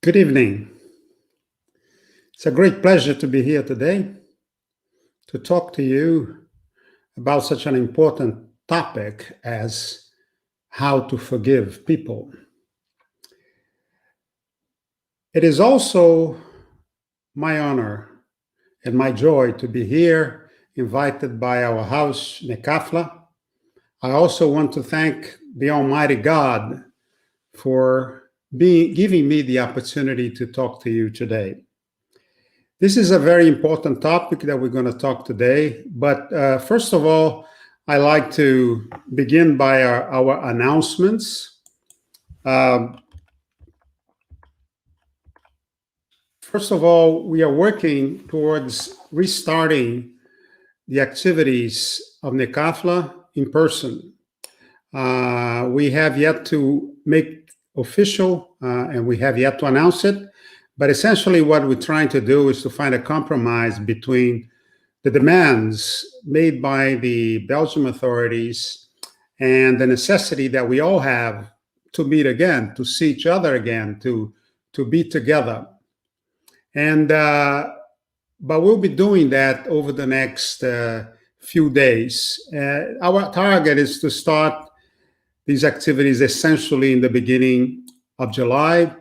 Good evening. It's a great pleasure to be here today to talk to you about such an important topic as how to forgive people. It is also my honor and my joy to be here, invited by our house, Nekafla. I also want to thank the Almighty God for giving me the opportunity to talk to you today. This is a very important topic that we're going to talk today. But first of all, I like to begin by our announcements. First of all, we are working towards restarting the activities of Nekafla in person. We have yet to make official and we have yet to announce it. But essentially what we're trying to do is to find a compromise between the demands made by the Belgian authorities and the necessity that we all have to meet again, to see each other again, to be together. And but we'll be doing that over the next few days. Our target is to start these activities essentially in the beginning of July.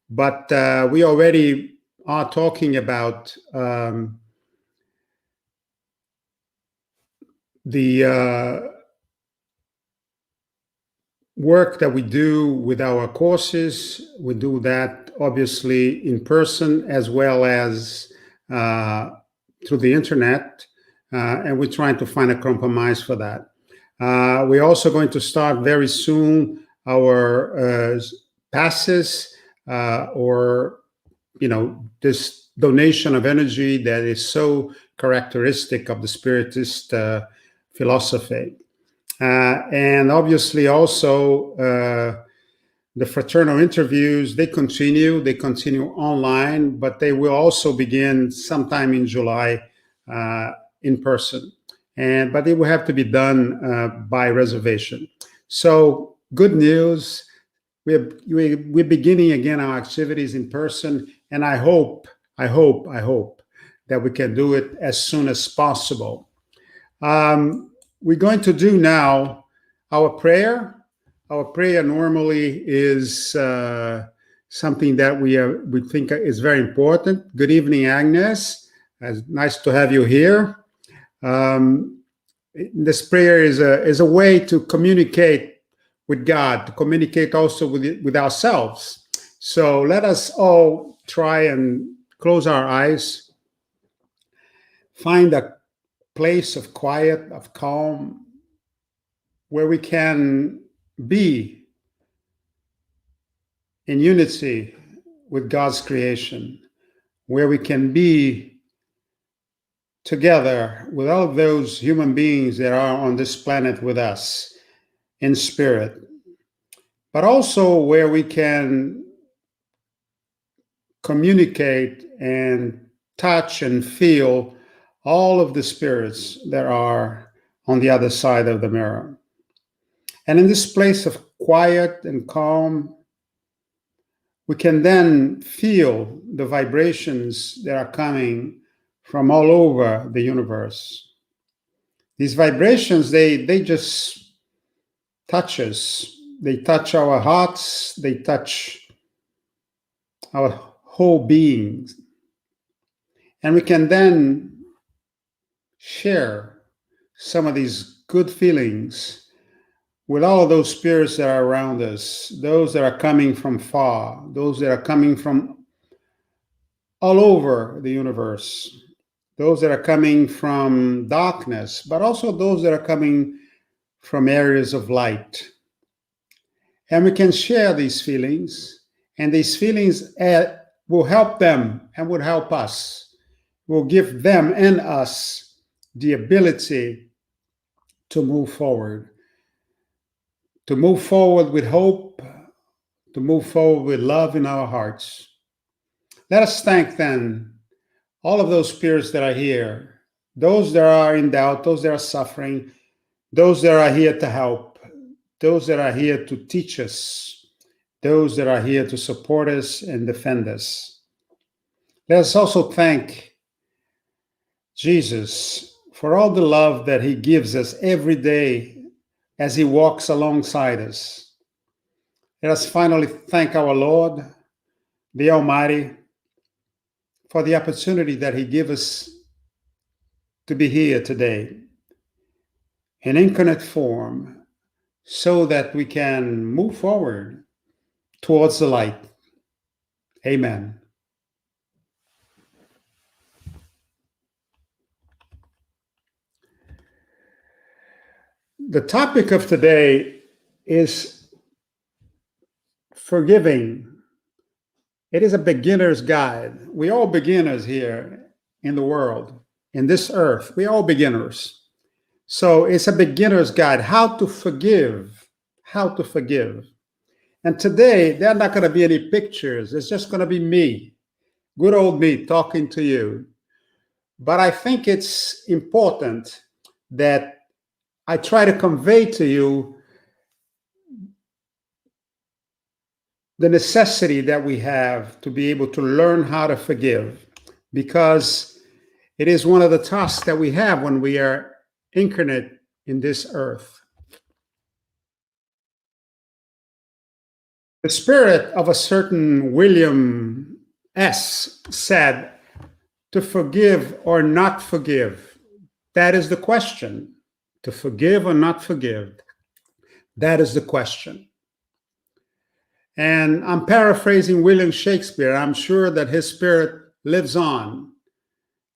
But we already are talking about the work that we do with our courses. We do that obviously in person as well as through the internet, and we're trying to find a compromise for that. We're also going to start very soon our passes. Or this donation of energy that is so characteristic of the Spiritist philosophy. And obviously also the fraternal interviews, they continue online, but they will also begin sometime in July in person. But it will have to be done by reservation. So good news. We're beginning again our activities in person, and I hope that we can do it as soon as possible. We're going to do now our prayer. Our prayer normally is something that we think is very important. Good evening, Agnes. Nice to have you here. This prayer is a way to communicate with God, to communicate also with ourselves. So let us all try and close our eyes, find a place of quiet, of calm, where we can be in unity with God's creation, where we can be together with all of those human beings that are on this planet with us in spirit, but also where we can communicate and touch and feel all of the spirits that are on the other side of the mirror. And in this place of quiet and calm, we can then feel the vibrations that are coming from all over the universe. These vibrations, they just touch us. They touch our hearts. They touch our whole beings. And we can then share some of these good feelings with all of those spirits that are around us, those that are coming from far, those that are coming from all over the universe, those that are coming from darkness, but also those that are coming from areas of light. And we can share these feelings, and these feelings will help them and will help us, will give them and us the ability to move forward with hope, to move forward with love in our hearts. Let us thank then all of those spirits that are here, those that are in doubt, those that are suffering, those that are here to help, those that are here to teach us those that are here to support us and defend us. Let us also thank Jesus for all the love that he gives us every day as he walks alongside us. Let us finally thank our Lord, the Almighty, for the opportunity that he gives us to be here today in incarnate form so that we can move forward towards the light. Amen. The topic of today is forgiving. It is a beginner's guide. We're all beginners here in the world, in this earth. We're all beginners. So it's a beginner's guide, how to forgive, how to forgive. And today, there are not going to be any pictures. It's just going to be me, good old me, talking to you. But I think it's important that I try to convey to you the necessity that we have to be able to learn how to forgive, because it is one of the tasks that we have when we are incarnate in this earth. The spirit of a certain William S. said, to forgive or not forgive, that is the question. To forgive or not forgive, that is the question. And I'm paraphrasing William Shakespeare. I'm sure that his spirit lives on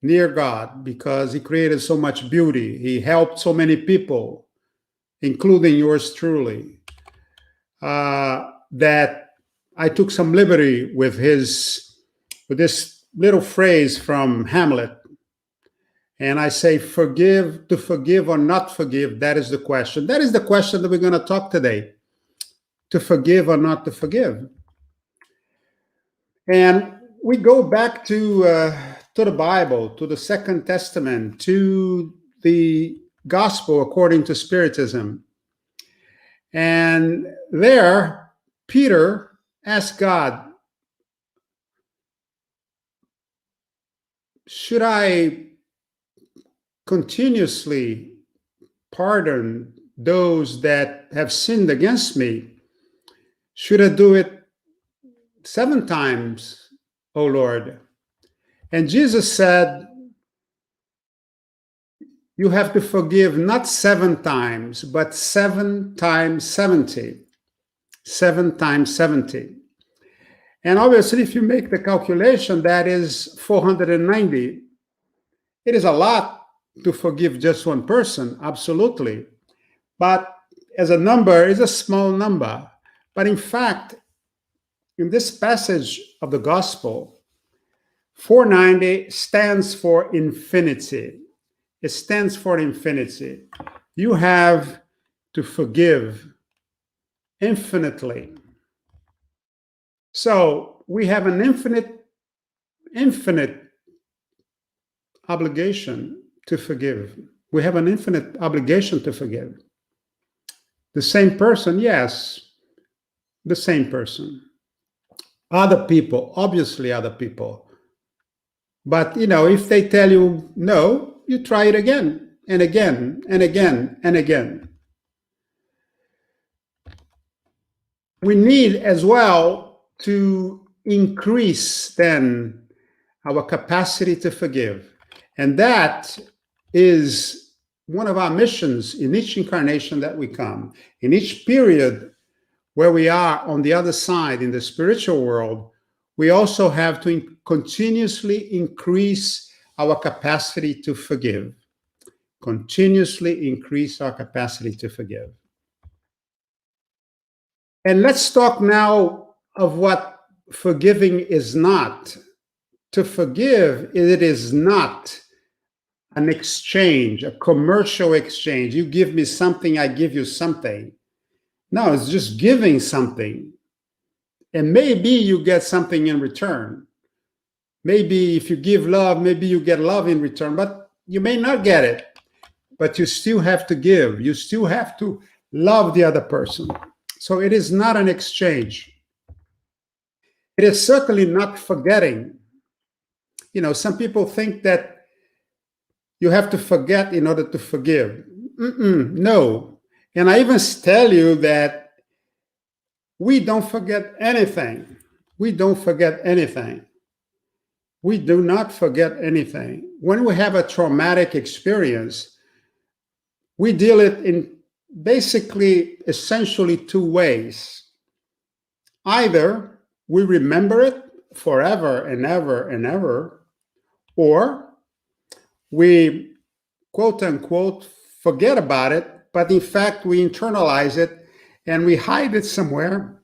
near God because he created so much beauty. He helped so many people, including yours truly, that I took some liberty with this little phrase from Hamlet. And I say, to forgive or not forgive, that is the question. That is the question that we're going to talk today. To forgive or not to forgive. And we go back to the Bible, to the Second Testament, to the Gospel according to Spiritism. And there, Peter asked God, should I continuously pardon those that have sinned against me? Should I do it 7 times, O Lord? And Jesus said, you have to forgive not 7 times, but 7 times 70. 7 times 70. And obviously, if you make the calculation, that is 490. It is a lot to forgive just one person, absolutely. But as a number, it's a small number. But in fact, in this passage of the gospel, 490 stands for infinity. It stands for infinity. You have to forgive infinitely. So we have an infinite obligation to forgive. We have an infinite obligation to forgive. The same person, yes, the same person. Other people, obviously other people. But, if they tell you no, you try it again and again and again and again. We need as well to increase then our capacity to forgive. And that is one of our missions in each incarnation that we come, in each period where we are on the other side in the spiritual world. We also have to continuously increase our capacity to forgive. Continuously increase our capacity to forgive. And let's talk now of what forgiving is not. To forgive, it is not an exchange, a commercial exchange. You give me something, I give you something. No, it's just giving something. And maybe you get something in return. Maybe if you give love, maybe you get love in return, but you may not get it. But you still have to give. You still have to love the other person. So it is not an exchange. It is certainly not forgetting. Some people think that you have to forget in order to forgive. No. And I even tell you that we don't forget anything. We don't forget anything. We do not forget anything. When we have a traumatic experience, we deal it in basically essentially two ways. Either we remember it forever and ever and ever, or we, quote unquote, forget about it, but in fact we internalize it and we hide it somewhere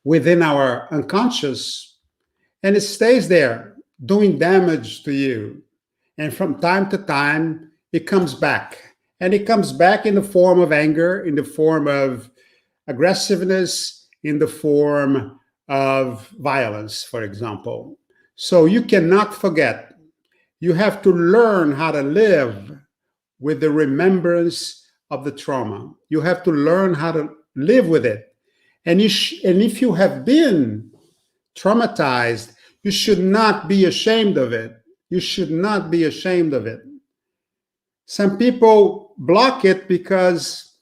within our unconscious, and it stays there doing damage to you. And from time to time, it comes back. And it comes back in the form of anger, in the form of aggressiveness, in the form of violence, for example. So you cannot forget. You have to learn how to live with the remembrance of the trauma. You have to learn how to live with it. And if you have been traumatized, you should not be ashamed of it. You should not be ashamed of it. Some people block it because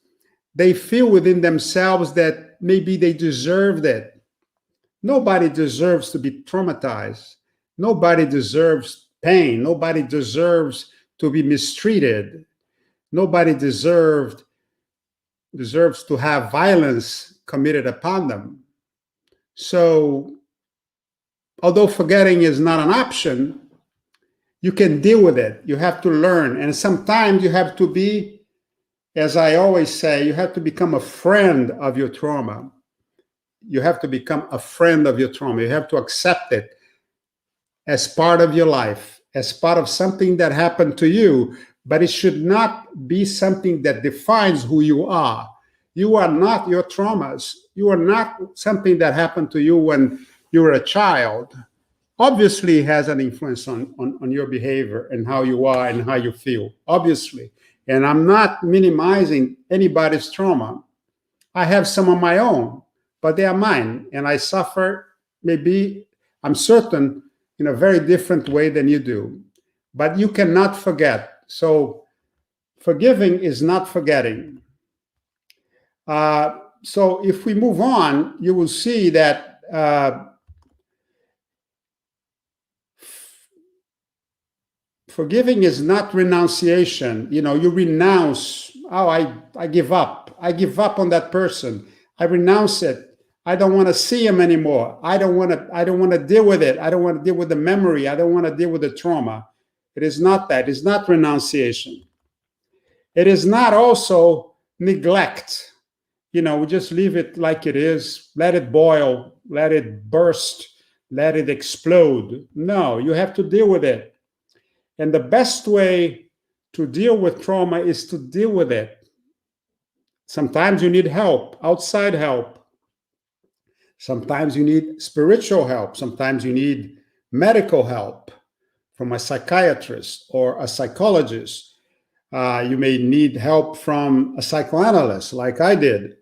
they feel within themselves that maybe they deserved it. Nobody deserves to be traumatized. Nobody deserves pain. Nobody deserves to be mistreated. Nobody deserves to have violence committed upon them. So, although forgetting is not an option, you can deal with it. You have to learn. And sometimes you have to be, as I always say, you have to become a friend of your trauma. You have to become a friend of your trauma. You have to accept it as part of your life, as part of something that happened to you, but it should not be something that defines who you are. You are not your traumas. You are not something that happened to you when you were a child. Obviously, it has an influence on your behavior and how you are and how you feel, obviously. And I'm not minimizing anybody's trauma. I have some of my own, but they are mine. And I suffer, maybe, I'm certain, in a very different way than you do. But you cannot forget. So forgiving is not forgetting. So if we move on, you will see that forgiving is not renunciation. You renounce. Oh, I give up. I give up on that person. I renounce it. I don't want to see him anymore. I don't want to deal with it. I don't want to deal with the memory. I don't want to deal with the trauma. It is not that. It's not renunciation. It is not also neglect. We just leave it like it is. Let it boil. Let it burst. Let it explode. No, you have to deal with it. And the best way to deal with trauma is to deal with it. Sometimes you need help, outside help. Sometimes you need spiritual help. Sometimes you need medical help from a psychiatrist or a psychologist. You may need help from a psychoanalyst, like I did.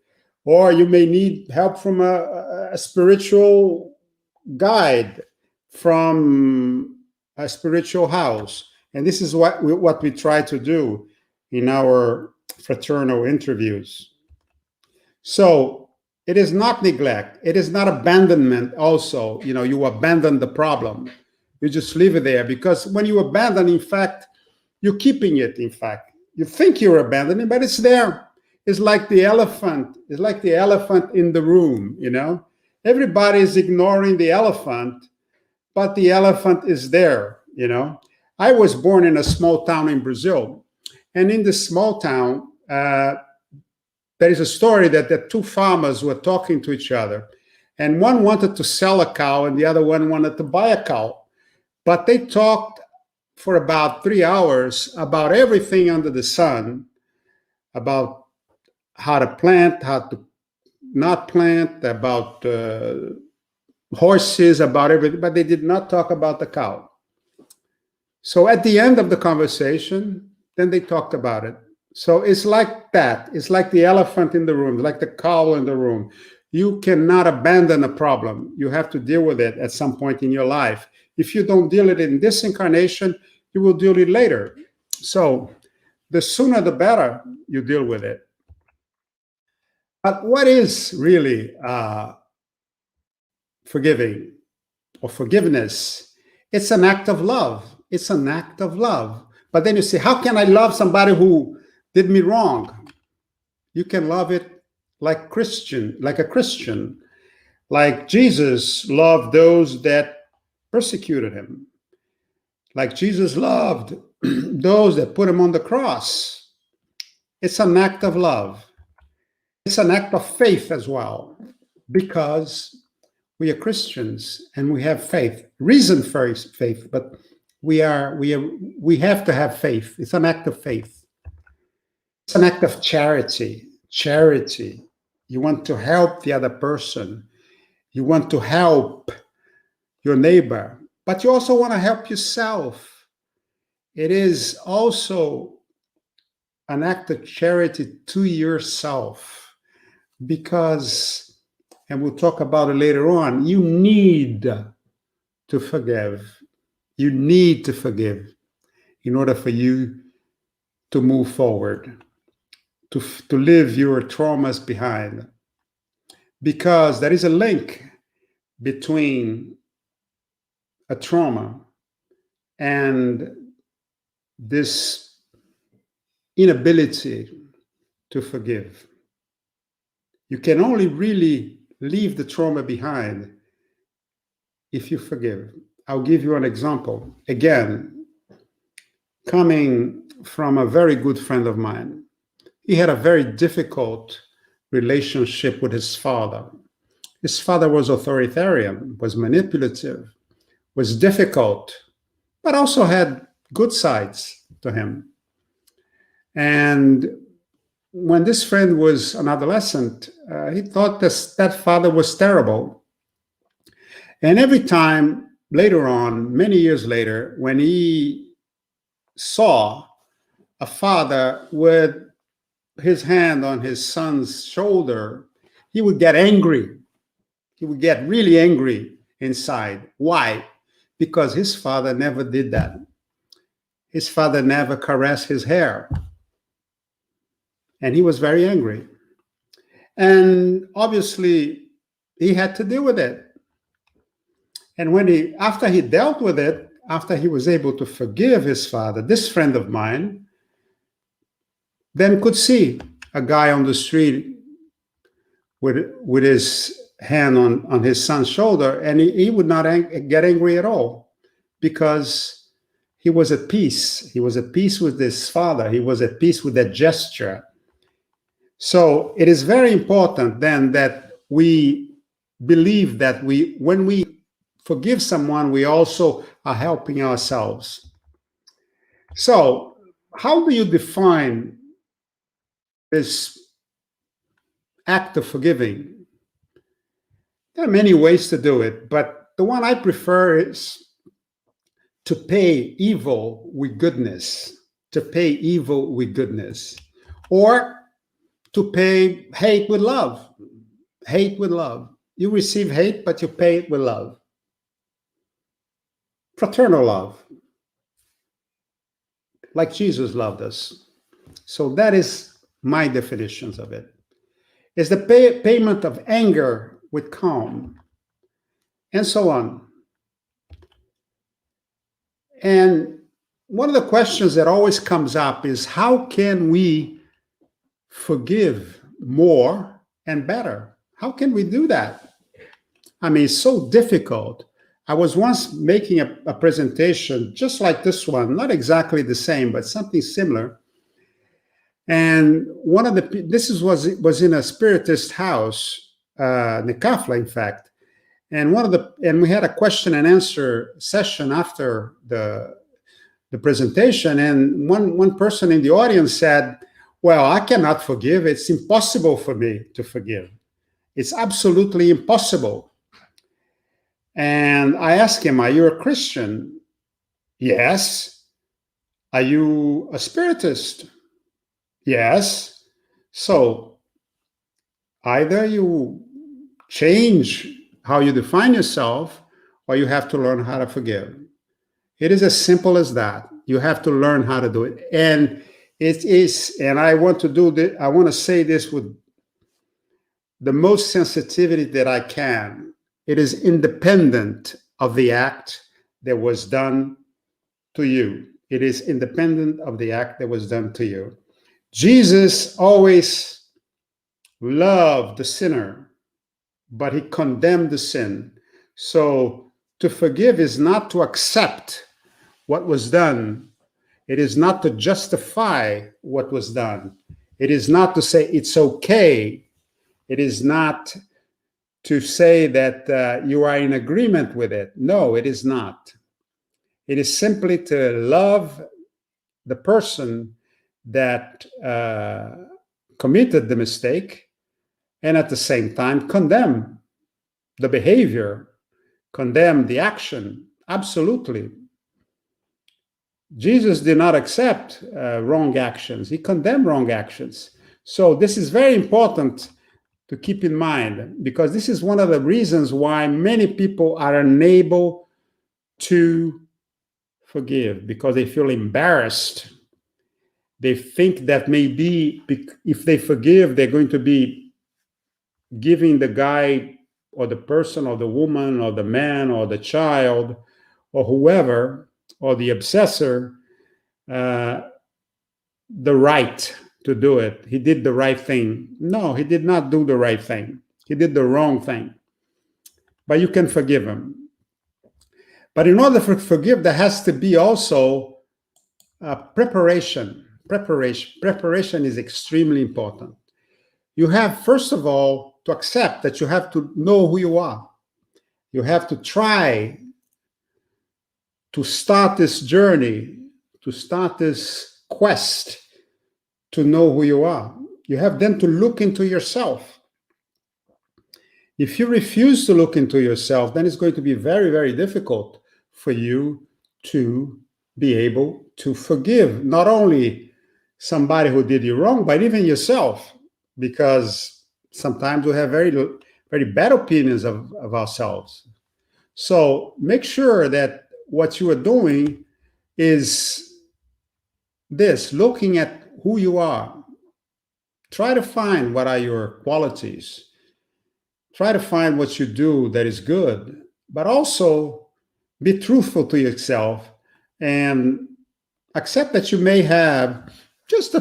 Or you may need help from a spiritual guide, from a spiritual house. And this is what we try to do in our fraternal interviews. So it is not neglect. It is not abandonment also. You abandon the problem. You just leave it there, because when you abandon, in fact, you're keeping it, in fact. You think you're abandoning, but it's there. It's like the elephant. It's like the elephant in the room, Everybody is ignoring the elephant, but the elephant is there, I was born in a small town in Brazil. And in this small town, there is a story that the two farmers were talking to each other. And one wanted to sell a cow and the other one wanted to buy a cow. But they talked for about 3 hours about everything under the sun, about how to plant, how to not plant, about horses, about everything, but they did not talk about the cow. So at the end of the conversation, then they talked about it. So it's like that. It's like the elephant in the room, like the cow in the room. You cannot abandon a problem. You have to deal with it at some point in your life. If you don't deal with it in this incarnation, you will deal with it later. So the sooner the better you deal with it. But what is really forgiving or forgiveness? It's an act of love. It's an act of love. But then you say, how can I love somebody who did me wrong? You can love it like a Christian, like Jesus loved those that persecuted him, like Jesus loved those that put him on the cross. It's an act of love. It's an act of faith as well, because we are Christians and we have faith. Reason for faith, but we have to have faith. It's an act of faith. It's an act of charity. Charity. You want to help the other person. You want to help your neighbor, but you also want to help yourself. It is also an act of charity to yourself, because, and we'll talk about it later on, you need to forgive. You need to forgive in order for you to move forward, to leave your traumas behind. Because there is a link between a trauma and this inability to forgive. You can only really leave the trauma behind if you forgive. I'll give you an example. Again, coming from a very good friend of mine. He had a very difficult relationship with his father. His father was authoritarian, was manipulative, was difficult, but also had good sides to him. And when this friend was an adolescent, he thought that father was terrible. And every time later on, many years later, when he saw a father with his hand on his son's shoulder, he would get angry. He would get really angry inside. Why? Because his father never did that. His father never caressed his hair. And he was very angry. And obviously, he had to deal with it. And after he dealt with it, after he was able to forgive his father, this friend of mine then could see a guy on the street with his hand on his son's shoulder, and he would not get angry at all, because he was at peace. He was at peace with his father. He was at peace with that gesture. So it is very important then that we believe that when we forgive someone, we also are helping ourselves. So how do you define this act of forgiving? There are many ways to do it, but the one I prefer is to pay evil with goodness, to pay evil with goodness, or to pay hate with love. Hate with love. You receive hate, but you pay it with love. Fraternal love, like Jesus loved us. So that is my definitions of it. It's the payment of anger with calm, and so on. And one of the questions that always comes up is, how can we forgive more and better? How can we do that? I mean, it's so difficult. I was once making a presentation just like this one, not exactly the same, but something similar. And was in a spiritist house, Nekafla, in fact. And we had a question and answer session after the presentation. And one person in the audience said, well, I cannot forgive. It's impossible for me to forgive. It's absolutely impossible. And I asked him, are you a Christian? Yes. Are you a spiritist? Yes. So either you change how you define yourself, or you have to learn how to forgive. It is as simple as that. You have to learn how to do it. And it is, and I want to do this, I want to say this with the most sensitivity that I can. It is independent of the act that was done to you. It is independent of the act that was done to you. Jesus always loved the sinner, but he condemned the sin. So to forgive is not to accept what was done. It is not to justify what was done. It is not to say it's okay. It is not to say that you are in agreement with it. No, it is not. It is simply to love the person that committed the mistake, and at the same time condemn the behavior, condemn the action. Absolutely. Jesus did not accept wrong actions. He condemned wrong actions. So this is very important to keep in mind, because this is one of the reasons why many people are unable to forgive, because they feel embarrassed. They think that maybe if they forgive, they're going to be giving the guy or the person or the woman or the man or the child or whoever or the obsessor the right to do it. He did the right thing. No, he did not do the right thing. He did the wrong thing. But you can forgive him. But in order to forgive, there has to be also preparation. Preparation is extremely important. You have, first of all, to accept that you have to know who you are. You have to try to start this journey, to start this quest to know who you are. You have then to look into yourself. If you refuse to look into yourself, then it's going to be very, very difficult for you to be able to forgive not only somebody who did you wrong, but even yourself, because sometimes we have very, very bad opinions of ourselves. So make sure that what you are doing is this, looking at who you are. Try to find what are your qualities. Try to find what you do that is good, but also be truthful to yourself and accept that you may have just a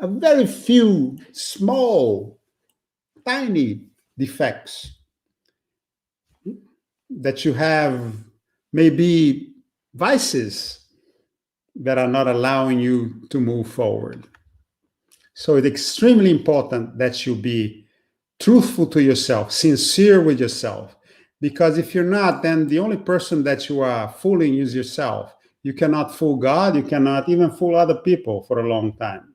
very few small, tiny defects, that you have maybe vices that are not allowing you to move forward. So it's extremely important that you be truthful to yourself, sincere with yourself, because if you're not, then the only person that you are fooling is yourself. You cannot fool God. You cannot even fool other people for a long time.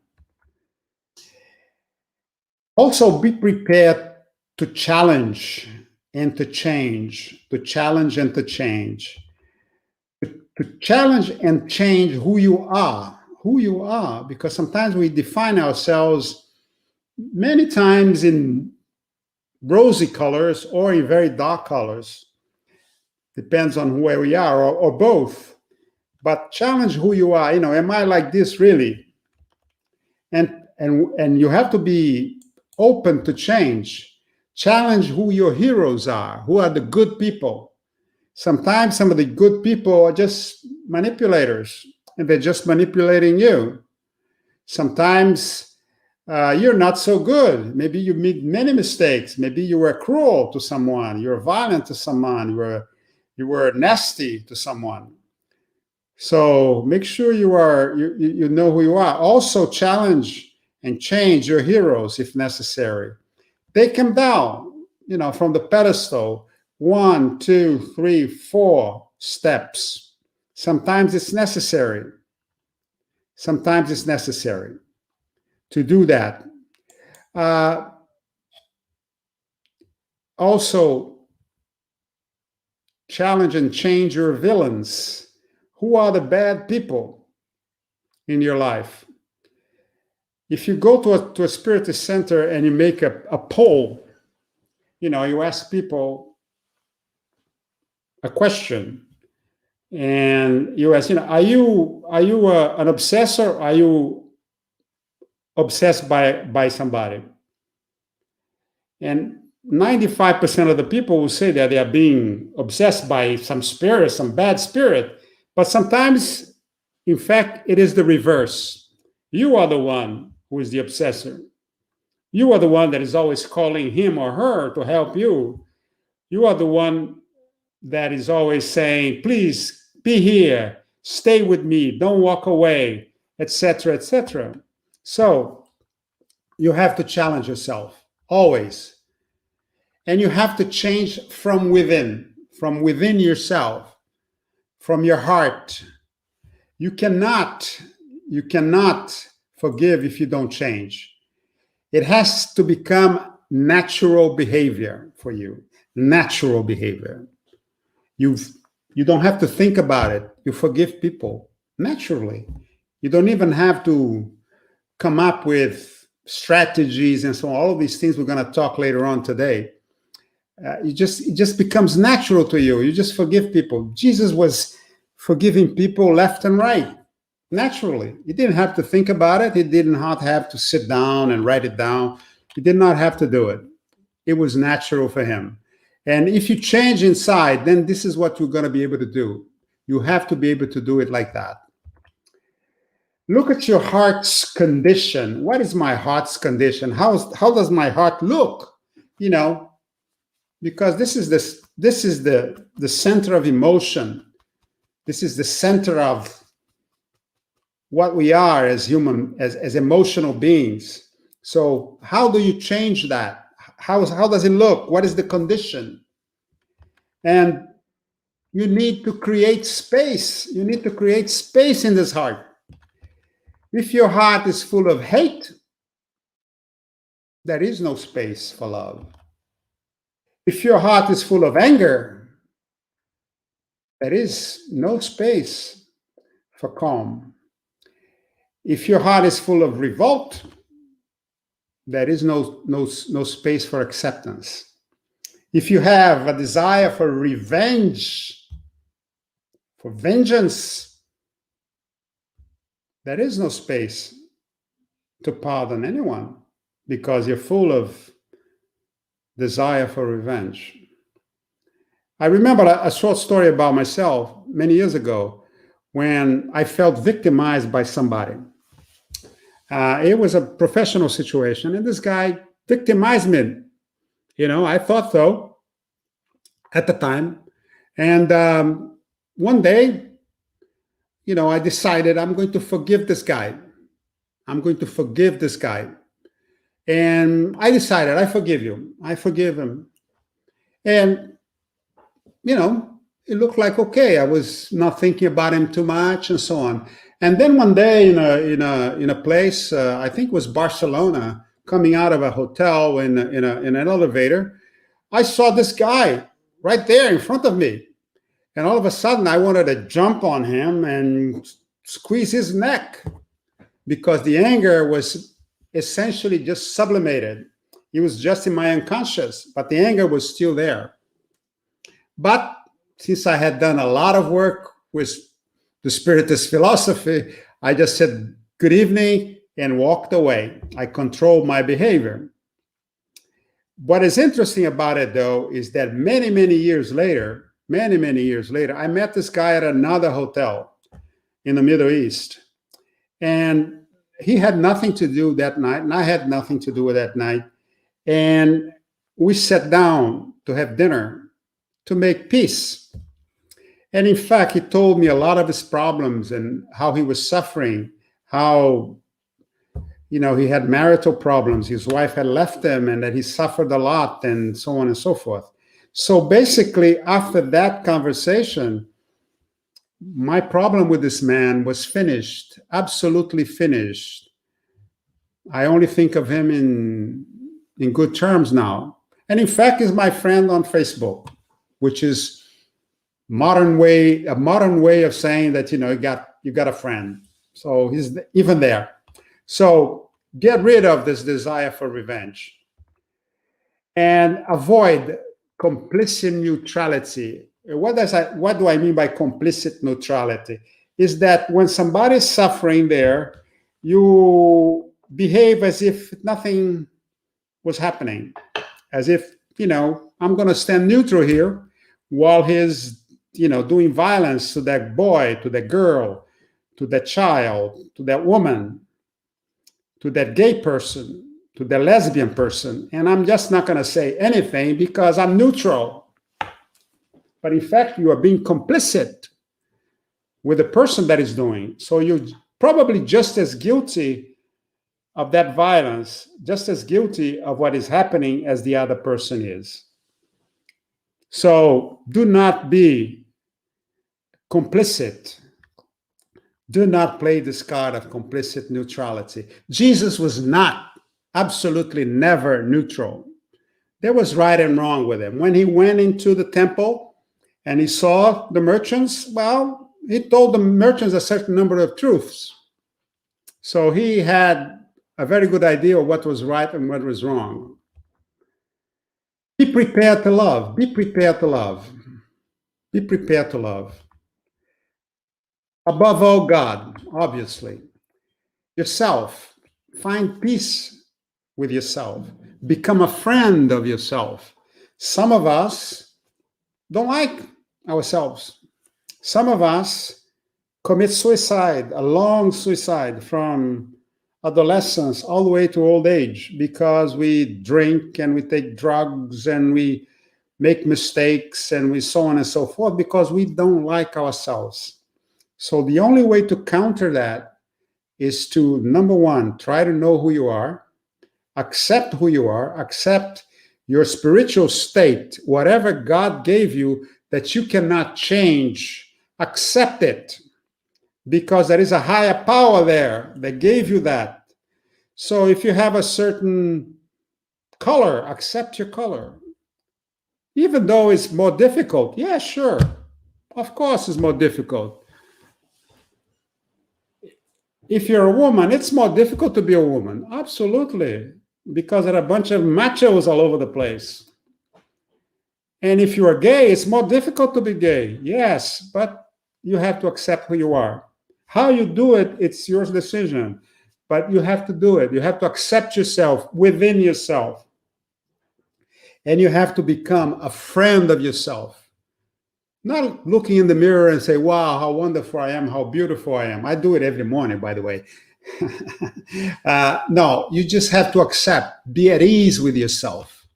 Also, be prepared to challenge and to change, to challenge and to change, to challenge and change who you are, because sometimes we define ourselves many times in rosy colors or in very dark colors. Depends on where we are, or both. But challenge who you are. Am I like this really? And you have to be open to change. Challenge who your heroes are. Who are the good people? Sometimes some of the good people are just manipulators, and they're just manipulating you. Sometimes you're not so good. Maybe you made many mistakes. Maybe you were cruel to someone. You were violent to someone. You were nasty to someone. So make sure you know who you are. Also challenge and change your heroes if necessary. Take them down, from the pedestal. 1, 2, 3, 4 steps. Sometimes it's necessary. Sometimes it's necessary to do that. Also, challenge and change your villains. Who are the bad people in your life? If you go to a spiritist center and you make a poll you ask people a question, and you ask, are you an obsessor? Are you obsessed by somebody? And 95% of the people will say that they are being obsessed by some spirit, some bad spirit. But sometimes, in fact, it is the reverse. You are the one who is the obsessor. You are the one that is always calling him or her to help you. You are the one that is always saying, please be here, stay with me, don't walk away, etc., etc. So you have to challenge yourself always. And you have to change from within yourself, from your heart. You cannot forgive if you don't change. It has to become natural behavior for you. Natural behavior. You don't have to think about it. You forgive people naturally. You don't even have to come up with strategies and so on. All of these things we're going to talk later on today. It just becomes natural to you. You just forgive people. Jesus was forgiving people left and right, naturally. He didn't have to think about it. He did not have to sit down and write it down. He did not have to do it. It was natural for him. And if you change inside, then this is what you're going to be able to do. You have to be able to do it like that. Look at your heart's condition. What is my heart's condition? How does my heart look? Because this is the center of emotion. This is the center of what we are as human, as emotional beings. So how do you change that? How does it look? What is the condition? And you need to create space. You need to create space in this heart. If your heart is full of hate, there is no space for love. If your heart is full of anger, there is no space for calm. If your heart is full of revolt, there is no space for acceptance. If you have a desire for revenge, for vengeance, there is no space to pardon anyone because you're full of desire for revenge. I remember a short story about myself many years ago when I felt victimized by somebody. It was a professional situation, and this guy victimized me. I thought so at the time. And one day, I decided I'm going to forgive this guy. I'm going to forgive this guy. And I decided, I forgive you. I forgive him. And, it looked like, okay, I was not thinking about him too much and so on. And then one day in a place, I think it was Barcelona, coming out of a hotel in an elevator, I saw this guy right there in front of me. And all of a sudden, I wanted to jump on him and squeeze his neck because the anger was essentially just sublimated. It was just in my unconscious, but the anger was still there. But since I had done a lot of work with the Spiritist philosophy, I just said, good evening, and walked away. I controlled my behavior. What is interesting about it, though, is that many, many years later, I met this guy at another hotel in the Middle East. And he had nothing to do that night, and I had nothing to do with that night. And we sat down to have dinner to make peace. And in fact, he told me a lot of his problems and how he was suffering, how, he had marital problems. His wife had left him and that he suffered a lot and so on and so forth. So basically, after that conversation, my problem with this man was finished, absolutely finished. I only think of him in good terms now. And in fact, he's my friend on Facebook, which is a modern way of saying that, you got a friend. So he's even there. So get rid of this desire for revenge. and avoid complicit neutrality. What do I mean by complicit neutrality? Is that when somebody is suffering there, you behave as if nothing was happening, as if, I'm going to stand neutral here while he's, doing violence to that boy, to that girl, to that child, to that woman, to that gay person, to the lesbian person, and I'm just not going to say anything because I'm neutral. But in fact, you are being complicit with the person that is doing. So you're probably just as guilty of that violence, just as guilty of what is happening as the other person is. So do not be complicit. Do not play this card of complicit neutrality. Jesus was not, absolutely never neutral. There was right and wrong with him. When he went into the temple and he saw the merchants, well, he told the merchants a certain number of truths. So he had a very good idea of what was right and what was wrong. Be prepared to love. Be prepared to love. Be prepared to love. Above all, God, obviously. Yourself. Find peace with yourself. Become a friend of yourself. Some of us don't like ourselves. Some of us commit suicide, a long suicide from adolescence all the way to old age, because we drink and we take drugs and we make mistakes and we so on and so forth, because we don't like ourselves. So the only way to counter that is to, number one, try to know who you are, accept who you are, accept your spiritual state, whatever God gave you that you cannot change, accept it, because there is a higher power there that gave you that. So if you have a certain color, accept your color. Even though it's more difficult, yeah, sure. Of course it's more difficult. If you're a woman, it's more difficult to be a woman. Absolutely. Because there are a bunch of machos all over the place. And if you are gay, it's more difficult to be gay. Yes, but you have to accept who you are. How you do it, it's your decision. But you have to do it. You have to accept yourself within yourself. And you have to become a friend of yourself. Not looking in the mirror and say, wow, how wonderful I am, how beautiful I am. I do it every morning, by the way. No, you just have to accept, be at ease with yourself.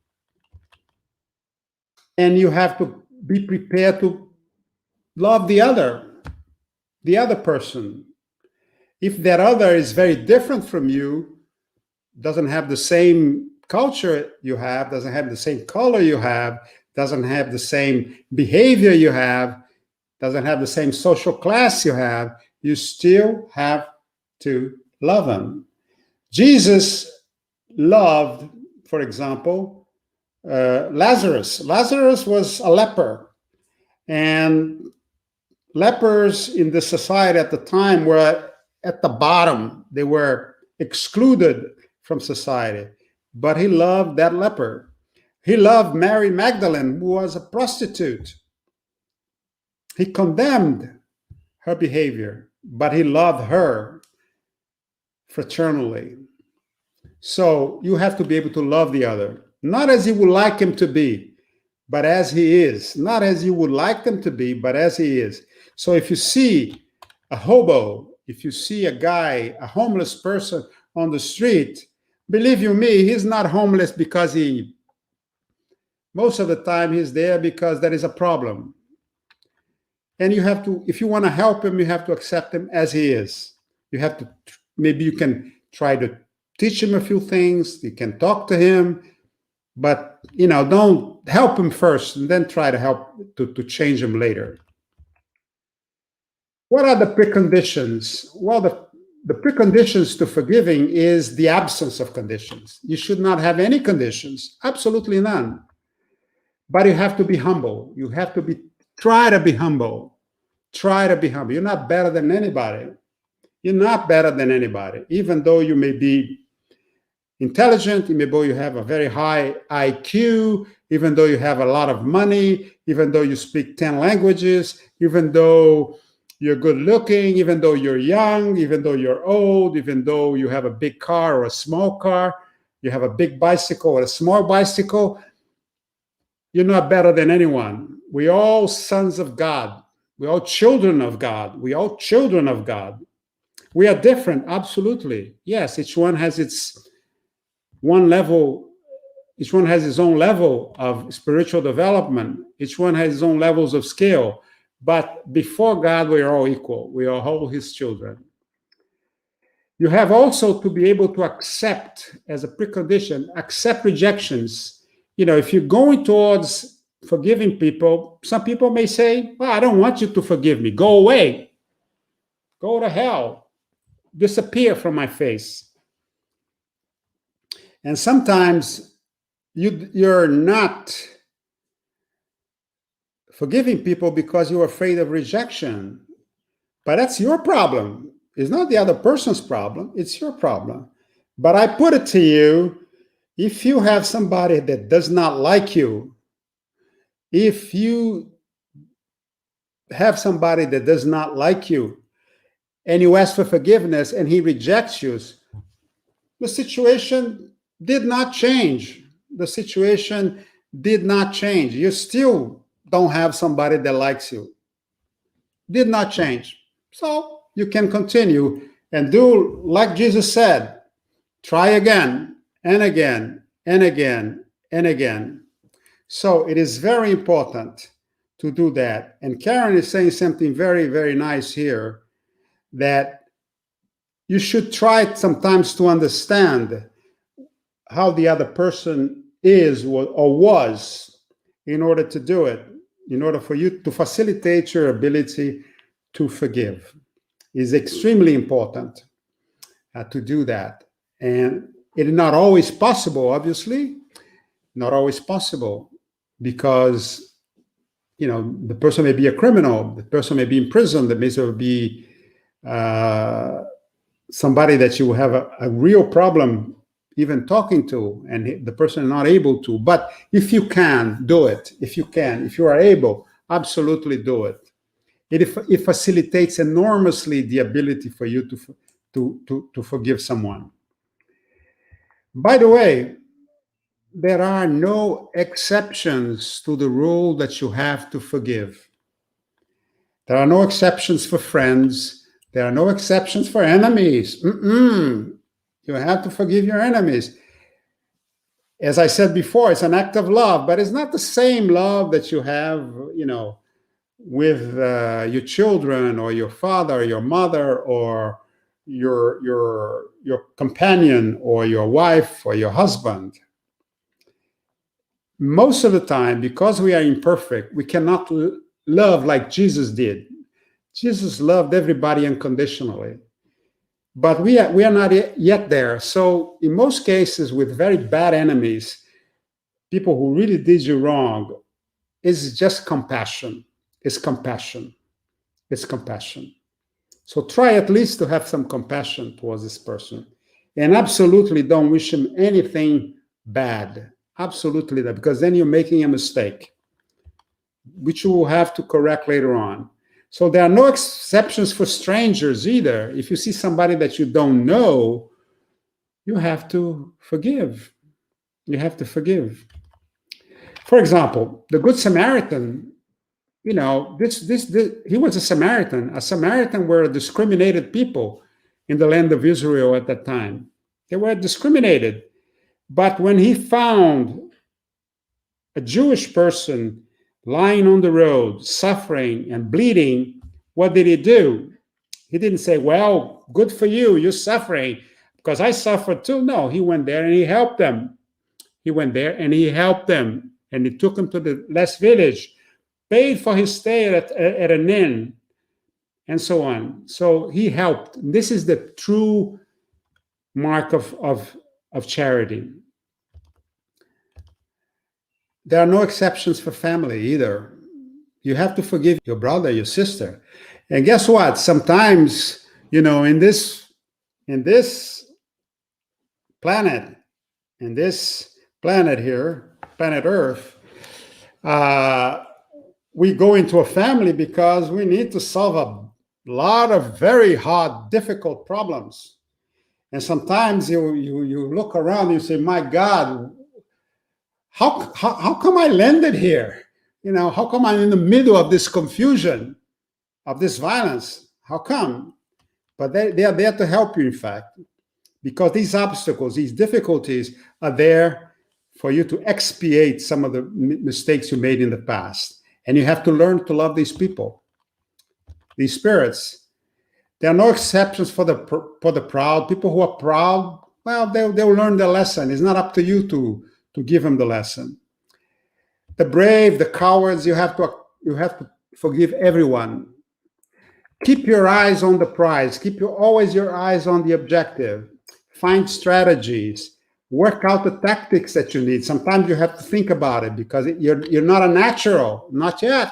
And you have to be prepared to love the other person. If that other is very different from you, doesn't have the same culture you have, doesn't have the same color you have, doesn't have the same behavior you have, doesn't have the same social class you have, you still have to love them. Jesus loved, for example, Lazarus. Lazarus was a leper, and lepers in the society at the time were at the bottom. They were excluded from society, but he loved that leper. He loved Mary Magdalene, who was a prostitute. He condemned her behavior, but he loved her fraternally. So you have to be able to love the other, not as you would like him to be, but as he is. Not as you would like them to be, but as he is. So if you see a hobo, if you see a guy, a homeless person on the street, believe you me, he's not homeless because most of the time he's there because there is a problem. And you have to, if you want to help him, you have to accept him as he is. You have to, maybe you can try to teach him a few things, you can talk to him, but don't help him first and then try to help to change him later. What are the preconditions? Well, the preconditions to forgiving is the absence of conditions. You should not have any conditions, absolutely none. But you have to be humble. You have to try to be humble. Try to be humble. You're not better than anybody. You're not better than anybody, even though you may be intelligent, even though you have a very high IQ, even though you have a lot of money, even though you speak 10 languages, even though you're good looking, even though you're young, even though you're old, even though you have a big car or a small car, you have a big bicycle or a small bicycle, you're not better than anyone. We're all sons of God. We're all children of God. We're all children of God. We are different, absolutely. Yes, each one has its one level, each one has its own level of spiritual development. Each one has its own levels of skill. But before God, we are all equal. We are all his children. You have also to be able to accept, as a precondition, accept rejections. If you're going towards forgiving people, some people may say, well, I don't want you to forgive me. Go away. Go to hell. Disappear from my face. And sometimes you're not forgiving people because you're afraid of rejection. But that's your problem. It's not the other person's problem. It's your problem. But I put it to you, if you have somebody that does not like you, if you have somebody that does not like you, and you ask for forgiveness and he rejects you, the situation did not change. The situation did not change. You still don't have somebody that likes you. Did not change. So you can continue and do like Jesus said, try again and again and again and again. So it is very important to do that. And Karen is saying something very, very nice here, that you should try sometimes to understand how the other person is or was in order to do it, in order for you to facilitate your ability to forgive. Is extremely important to do that. And it is not always possible, obviously, not always possible, because the person may be a criminal, the person may be in prison, there may be somebody that you have a real problem even talking to, and the person is not able to. But if you can, do it. If you are able, absolutely do it. It facilitates enormously the ability for you to forgive someone. By the way, there are no exceptions to the rule that you have to forgive. There are no exceptions for friends. There are no exceptions for enemies. You have to forgive your enemies. As I said before, it's an act of love, but it's not the same love that you have, with your children or your father or your mother or your companion or your wife or your husband. Most of the time, because we are imperfect, we cannot love like Jesus did. Jesus loved everybody unconditionally. But we are not yet there. So in most cases, with very bad enemies, people who really did you wrong, it's just compassion. It's compassion. It's compassion. So try at least to have some compassion towards this person. And absolutely don't wish him anything bad. Absolutely not, because then you're making a mistake, which you will have to correct later on. So there are no exceptions for strangers either. If you see somebody that you don't know, you have to forgive. You have to forgive. For example, the Good Samaritan, he was a Samaritan. A Samaritan were discriminated people in the land of Israel at that time. They were discriminated. But when he found a Jewish person lying on the road, suffering and bleeding, what did he do? He didn't say, well, good for you, you're suffering, because I suffered too. No, he went there and he helped them. He went there and he helped them. And he took them to the last village, paid for his stay at an inn, and so on. So he helped. This is the true mark of charity. There are no exceptions for family either. You have to forgive your brother, your sister. And guess what? Sometimes, in this planet, in this planet here, planet Earth, we go into a family because we need to solve a lot of very hard, difficult problems. And sometimes you look around and you say, my God, how come I landed here? How come I'm in the middle of this confusion, of this violence? How come? But they are there to help you, in fact, because these obstacles, these difficulties are there for you to expiate some of the mistakes you made in the past. And you have to learn to love these people, these spirits. There are no exceptions for the proud. People who are proud, well, they'll learn their lesson. It's not up to you to give them the lesson. The brave, the cowards, you have to forgive everyone. Keep your eyes on the prize. Keep always your eyes on the objective. Find strategies. Work out the tactics that you need. Sometimes you have to think about it because you're not a natural, not yet.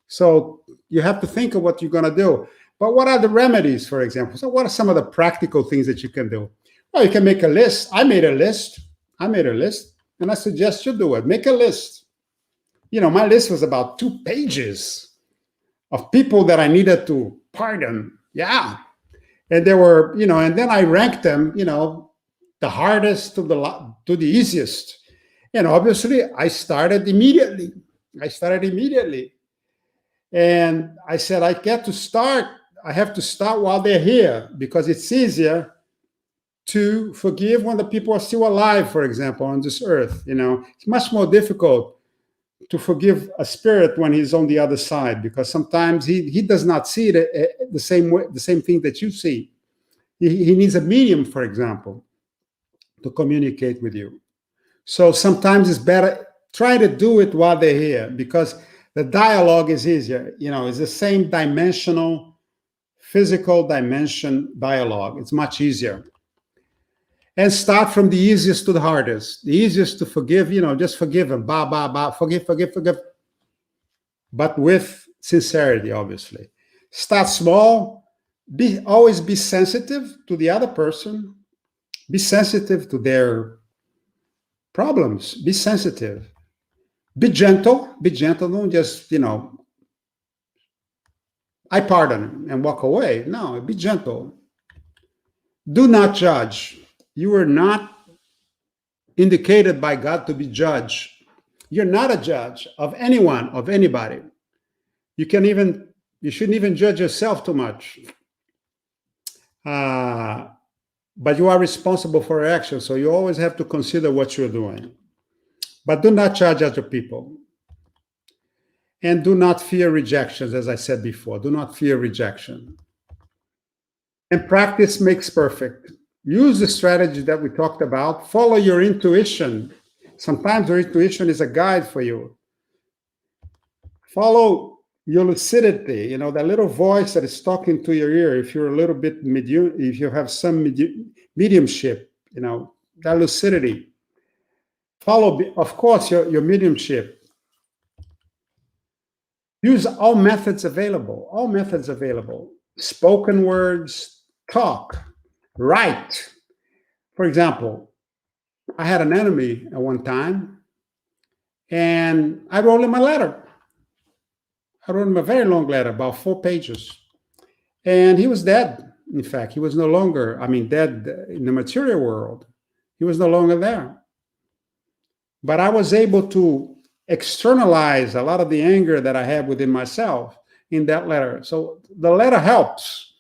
So you have to think of what you're going to do. But what are the remedies, for example? So what are some of the practical things that you can do? Well, you can make a list. I made a list, and I suggest you do it. Make a list. My list was about 2 pages of people that I needed to pardon. Yeah. And there were, and then I ranked them, the hardest to the easiest. And obviously I started immediately. And I said, I have to start while they're here, because it's easier to forgive when the people are still alive, for example, on this earth. It's much more difficult to forgive a spirit when he's on the other side, because sometimes he does not see it the same way, the same thing that you see. He needs a medium, for example, to communicate with you. So sometimes it's better, try to do it while they're here, because the dialogue is easier. It's the same dimensional, physical dimension dialogue. It's much easier. And start from the easiest to the hardest. The easiest to forgive, just forgive them. Forgive. But with sincerity, obviously. Start small. Always be sensitive to the other person. Be sensitive to their problems. Be sensitive. Be gentle. Don't just, I pardon and walk away. No, be gentle. Do not judge. You are not indicated by God to be judged. You're not a judge of anyone, of anybody. You shouldn't even judge yourself too much. But you are responsible for your actions, so you always have to consider what you're doing. But do not judge other people. And do not fear rejections, as I said before. Do not fear rejection. And practice makes perfect. Use the strategy that we talked about. Follow your intuition. Sometimes your intuition is a guide for you. Follow your lucidity, that little voice that is talking to your ear. If you're a little bit if you have some mediumship, that lucidity. Follow, of course, your mediumship. Use all methods available. Spoken words, talk, write. For example, I had an enemy at one time, and I wrote him a letter. I wrote him a very long letter, about 4 pages. And he was dead. In fact, he was no longer, dead in the material world. He was no longer there. But I was able to externalize a lot of the anger that I had within myself in that letter. So the letter helps.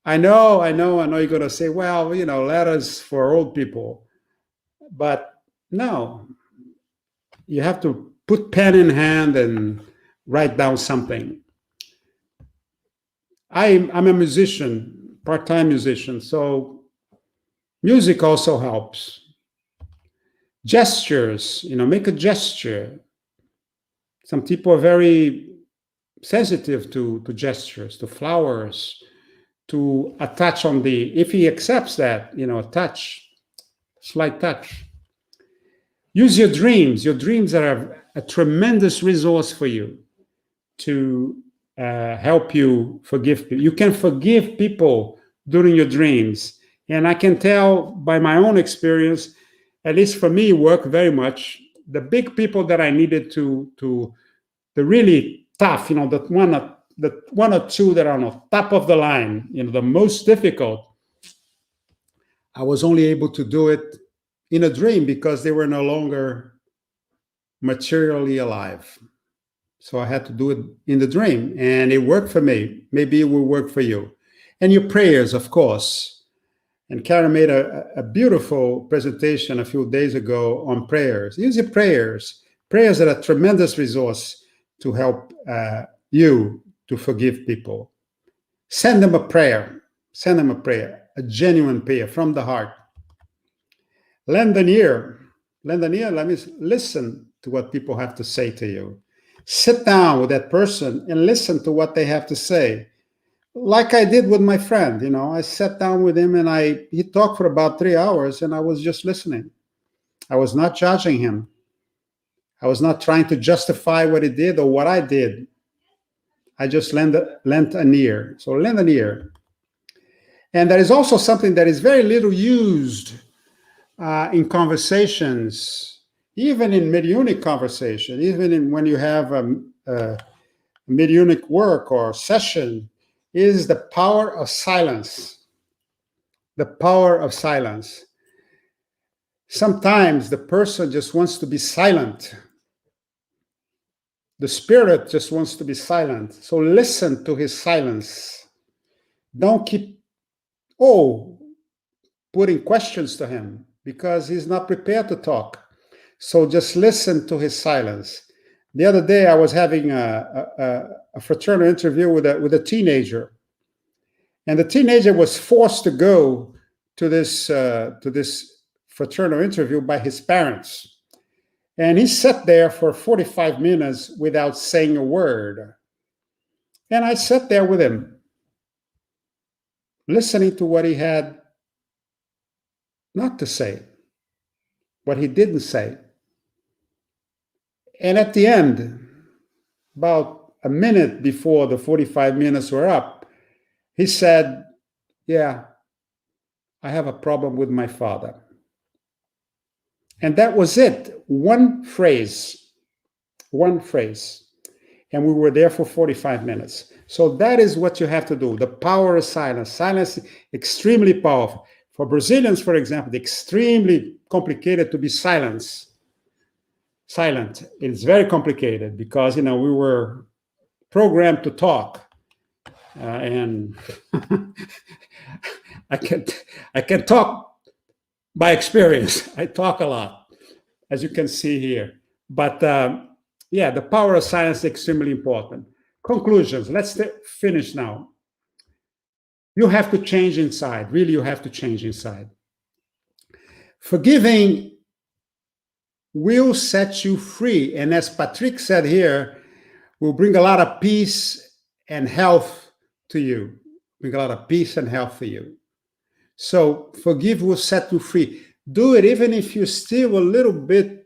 I know you're going to say, well, letters for old people. But no, you have to put pen in hand and write down something. I'm a musician, part-time musician, so music also helps. Gestures, make a gesture. Some people are very sensitive to gestures, to flowers, to a touch on if he accepts that, a touch, slight touch. Use your dreams. Your dreams are a tremendous resource for you to help you forgive people. You can forgive people during your dreams. And I can tell by my own experience at least for me, worked very much. The big people that I needed to the really tough, the one or two that are on the top of the line, the most difficult, I was only able to do it in a dream because they were no longer materially alive. So I had to do it in the dream, and it worked for me. Maybe it will work for you. And your prayers, of course. And Karen made a beautiful presentation a few days ago on prayers. Use your prayers. Prayers are a tremendous resource to help you to forgive people. Send them a prayer. Send them a prayer, a genuine prayer from the heart. Lend an ear. Lend an ear. Let me listen to what people have to say to you. Sit down with that person and listen to what they have to say. Like I did with my friend, I sat down with him and he talked for about 3 hours and I was just listening. I was not judging him. I was not trying to justify what he did or what I did. I just lent an ear. So lend an ear. And there is also something that is very little used in conversations, even in mediunic conversation, even when you have a mediunic work or session, is the power of silence. The power of silence. Sometimes the person just wants to be silent. The spirit just wants to be silent. So listen to his silence. Don't keep, putting questions to him because he's not prepared to talk. So just listen to his silence. The other day I was having a fraternal interview with a teenager. And the teenager was forced to go to this fraternal interview by his parents. And he sat there for 45 minutes without saying a word. And I sat there with him, listening to what he had not to say, what he didn't say. And at the end, about a minute before the 45 minutes were up, he said, "Yeah, I have a problem with my father." And that was it. One phrase. And we were there for 45 minutes. So that is what you have to do. The power of silence. Silence is extremely powerful. For Brazilians, for example, it's extremely complicated to be silent. It's very complicated because, we were programmed to talk. And I can talk by experience. I talk a lot, as you can see here. But the power of silence is extremely important. Conclusions. Let's finish now. You have to change inside. Really, you have to change inside. Forgiving will set you free. And as Patrick said here, will bring a lot of peace and health to you. Bring a lot of peace and health for you. So forgive will set you free. Do it even if you're still a little bit,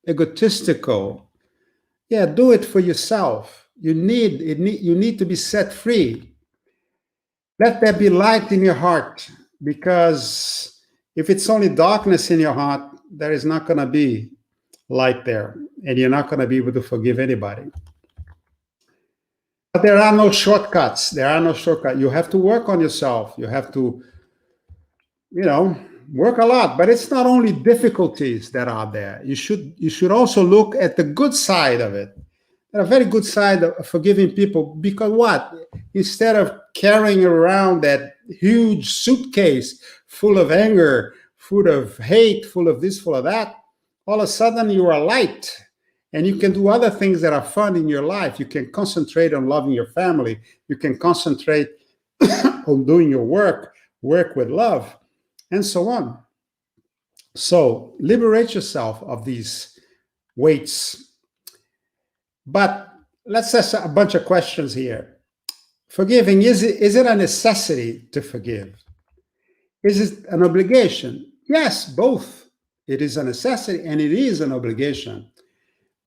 egotistical. Yeah, do it for yourself. You need to be set free. Let there be light in your heart, because if it's only darkness in your heart, there is not going to be light there, and you're not going to be able to forgive anybody. But there are no shortcuts. You have to work on yourself. You have to, work a lot. But it's not only difficulties that are there. You should also look at the good side of it. A very good side of forgiving people, because what? Instead of carrying around that huge suitcase full of anger, full of hate, full of this, full of that, all of a sudden you are light and you can do other things that are fun in your life. You can concentrate on loving your family. You can concentrate on doing your work with love, and so on. So liberate yourself of these weights. But let's ask a bunch of questions here. Forgiving, is it a necessity to forgive? Is it an obligation? Yes, both. It is a necessity and it is an obligation.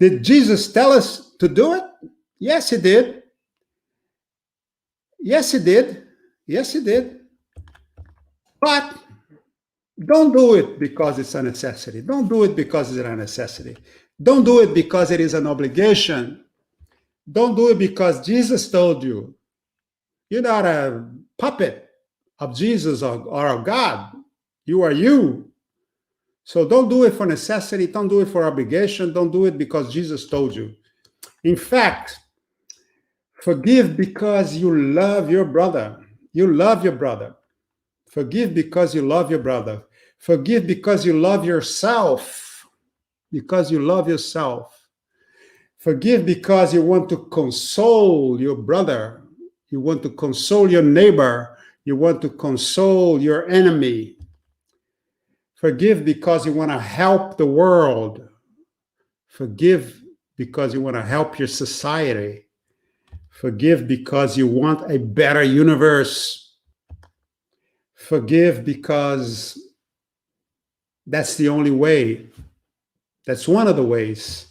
Did Jesus tell us to do it? Yes, he did. Yes, he did. Yes, he did. But Don't do it because it's a necessity. Don't do it because it's a necessity. Don't do it because it is an obligation. Don't do it because Jesus told you. You're not a puppet of Jesus or of God. You are you. So don't do it for necessity. Don't do it for obligation. Don't do it because Jesus told you. In fact, forgive because you love your brother. You love your brother. Forgive because you love your brother. Forgive because you love yourself. Because you love yourself. Forgive because you want to console your brother. You want to console your neighbor. You want to console your enemy. Forgive because you want to help the world. Forgive because you want to help your society. Forgive because you want a better universe. Forgive because that's the only way. That's one of the ways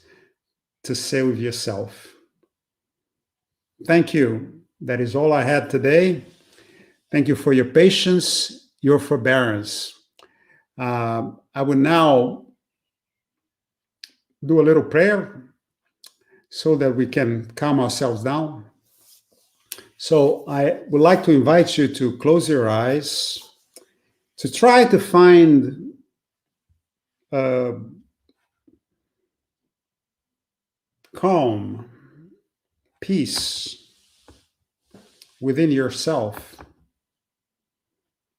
to save yourself. Thank you. That is all I had today. Thank you for your patience, your forbearance. I will now do a little prayer so that we can calm ourselves down. So I would like to invite you to close your eyes, to try to find calm, peace within yourself.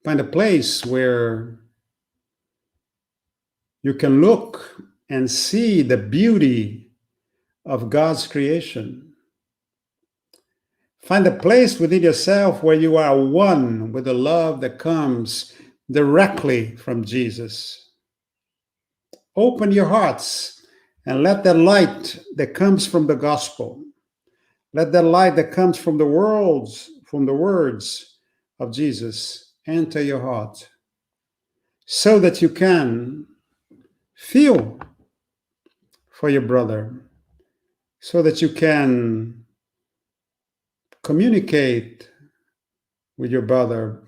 Find a place where you can look and see the beauty of God's creation. Find a place within yourself where you are one with the love that comes directly from Jesus. Open your hearts and let that light that comes from the gospel, let that light that comes from the words of Jesus enter your heart so that you can feel for your brother, so that you can communicate with your brother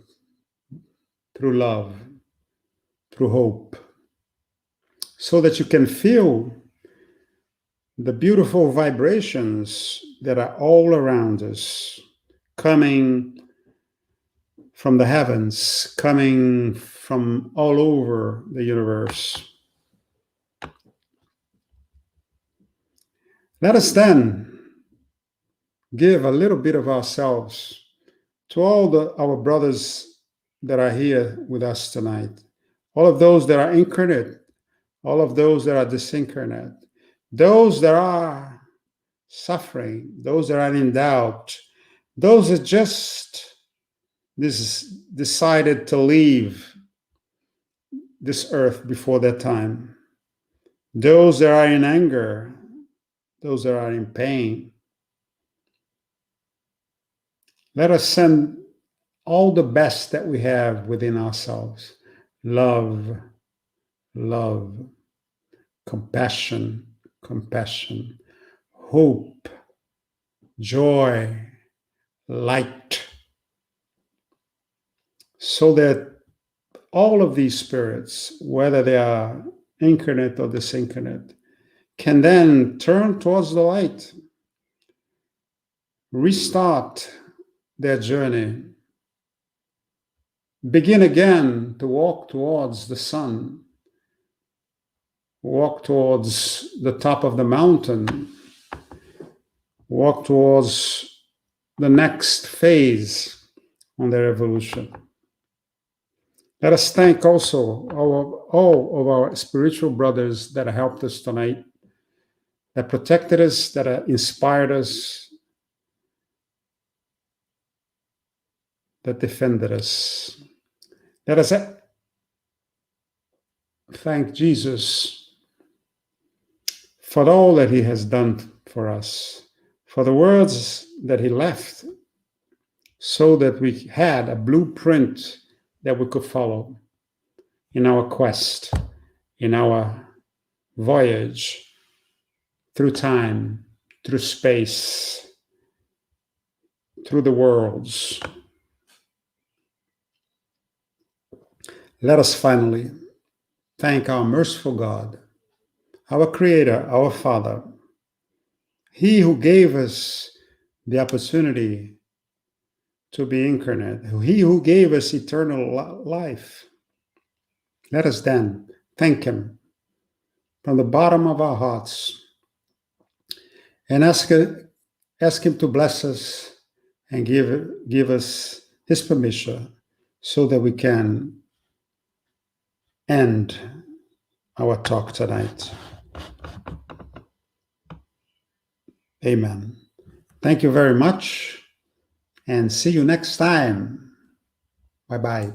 through love, through hope, so that you can feel the beautiful vibrations that are all around us, coming from the heavens, coming from all over the universe. Let us then give a little bit of ourselves to all our brothers that are here with us tonight, all of those that are incarnate, all of those that are disincarnate, those that are suffering, those that are in doubt, those that just decided to leave this earth before their time, those that are in anger, those that are in pain. Let us send all the best that we have within ourselves: love, love, compassion, compassion, hope, joy, light, so that all of these spirits, whether they are incarnate or disincarnate, can then turn towards the light, restart their journey, begin again to walk towards the sun, walk towards the top of the mountain, walk towards the next phase on their evolution. Let us thank also all of our spiritual brothers that helped us tonight, that protected us, that inspired us, that defended us. Let us thank Jesus for all that he has done for us, for the words that he left, so that we had a blueprint that we could follow in our quest, in our voyage through time, through space, through the worlds. Let us finally thank our merciful God, our Creator, our Father, He who gave us the opportunity to be incarnate, He who gave us eternal life. Let us then thank Him from the bottom of our hearts and ask Him to bless us and give us His permission so that we can end our talk tonight. Amen. Thank you very much and see you next time. Bye-bye.